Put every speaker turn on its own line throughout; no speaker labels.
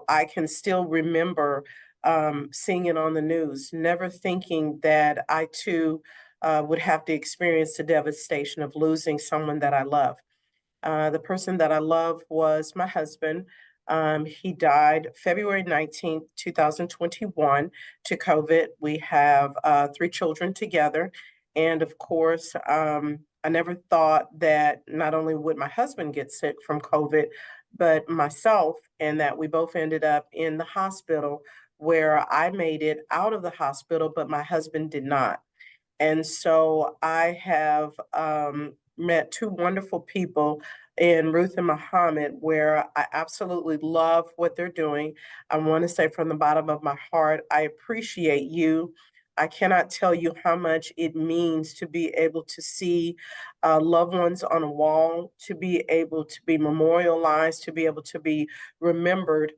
I can still remember seeing it on the news, never thinking that I too would have to experience the devastation of losing someone that I love. The person that I love was my husband. He died February 19th, 2021 to COVID. We have three children together. And of course, I never thought that not only would my husband get sick from COVID, but myself, and that we both ended up in the hospital where I made it out of the hospital, but my husband did not. And so I have met two wonderful people in Ruth and Muhammad, where I absolutely love what they're doing. I want to say from the bottom of my heart, I appreciate you. I cannot tell you how much it means to be able to see loved ones on a wall, to be able to be memorialized, to be able to be remembered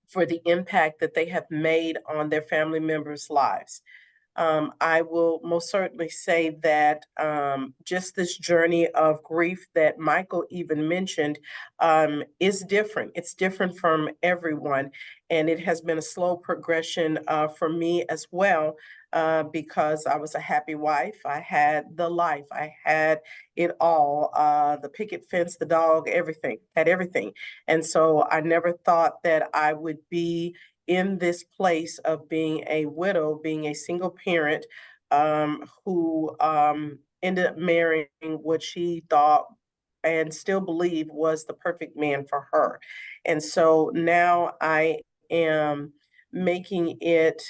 for the impact that they have made on their family members' lives. I will most certainly say that just this journey of grief that Michael even mentioned is different. It's different from everyone. And it has been a slow progression for me as well. Because I was a happy wife. I had the life. I had it all, the picket fence, the dog, everything, had everything. And so I never thought that I would be in this place of being a widow, being a single parent who ended up marrying what she thought and still believe was the perfect man for her. And so now I am making it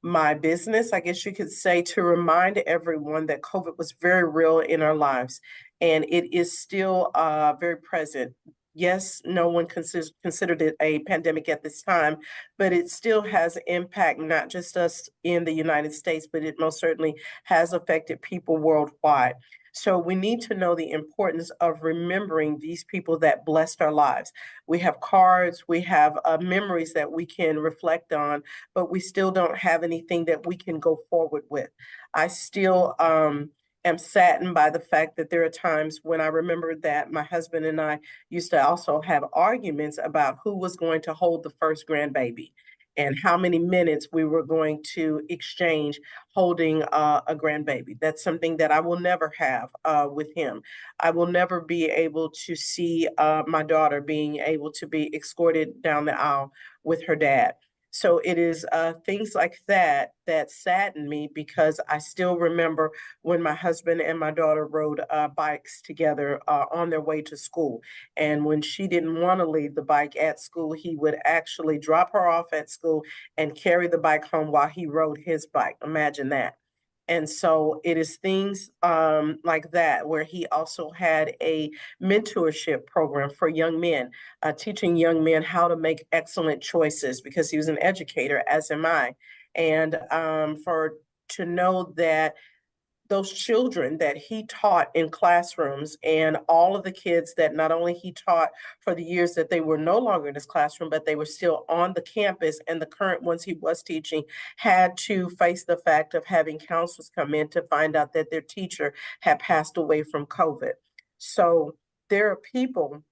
my business, I guess you could say, to remind everyone that COVID was very real in our lives, and it is still very present. Yes, no one considered it a pandemic at this time, but it still has impact, not just us in the United States, but it most certainly has affected people worldwide. So we need to know the importance of remembering these people that blessed our lives. We have cards, we have memories that we can reflect on, but we still don't have anything that we can go forward with. I still am saddened by the fact that there are times when I remember that my husband and I used to also have arguments about who was going to hold the first grandbaby and how many minutes we were going to exchange holding a grandbaby. That's something that I will never have with him. I will never be able to see my daughter being able to be escorted down the aisle with her dad. So it is things like that that sadden me because I still remember when my husband and my daughter rode bikes together on their way to school. And when she didn't want to leave the bike at school, he would actually drop her off at school and carry the bike home while he rode his bike. Imagine that. And so it is things like that where he also had a mentorship program for young men, teaching young men how to make excellent choices because he was an educator, as am I. And for to know that those children that he taught in classrooms and all of the kids that not only he taught for the years that they were no longer in his classroom, but they were still on the campus, and the current ones he was teaching had to face the fact of having counselors come in to find out that their teacher had passed away from COVID. So there are people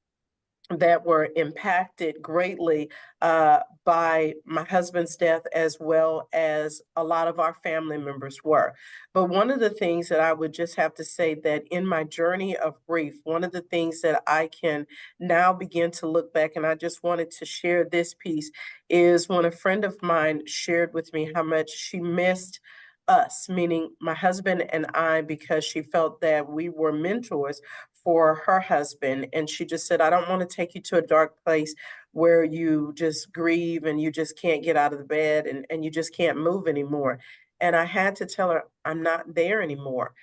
that were impacted greatly by my husband's death, as well as a lot of our family members were. But one of the things that I would just have to say that in my journey of grief, one of the things that I can now begin to look back, and I just wanted to share this piece, is when a friend of mine shared with me how much she missed us, meaning my husband and I, because she felt that we were mentors for her husband. And she just said, I don't want to take you to a dark place where you just grieve and you just can't get out of the bed and you just can't move anymore. And I had to tell her, I'm not there anymore.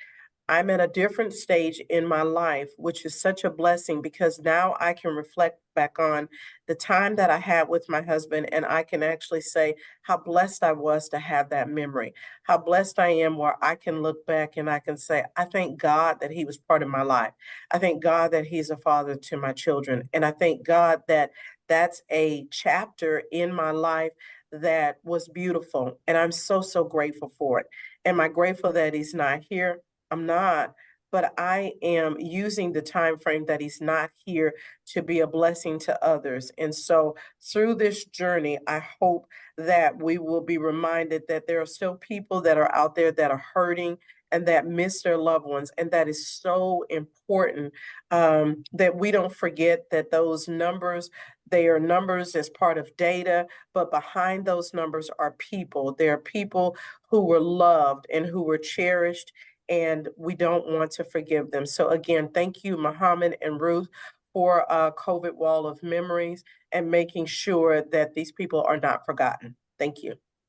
I'm at a different stage in my life, which is such a blessing because now I can reflect back on the time that I had with my husband, and I can actually say how blessed I was to have that memory, how blessed I am where I can look back and I can say, I thank God that he was part of my life. I thank God that he's a father to my children. And I thank God that that's a chapter in my life that was beautiful. And I'm so, so grateful for it. Am I grateful that he's not here? I'm not. but I am using the time frame that he's not here to be a blessing to others. And so through this journey, I hope that we will be reminded that there are still people that are out there that are hurting and that miss their loved ones. And that is so important, that we don't forget that those numbers, they are numbers as part of data, but behind those numbers are people. There are people who were loved and who were cherished, and we don't want to forgive them. So again, thank you, Muhammad and Ruth, for COVID Wall of Memories and making sure that these people are not forgotten. Thank you.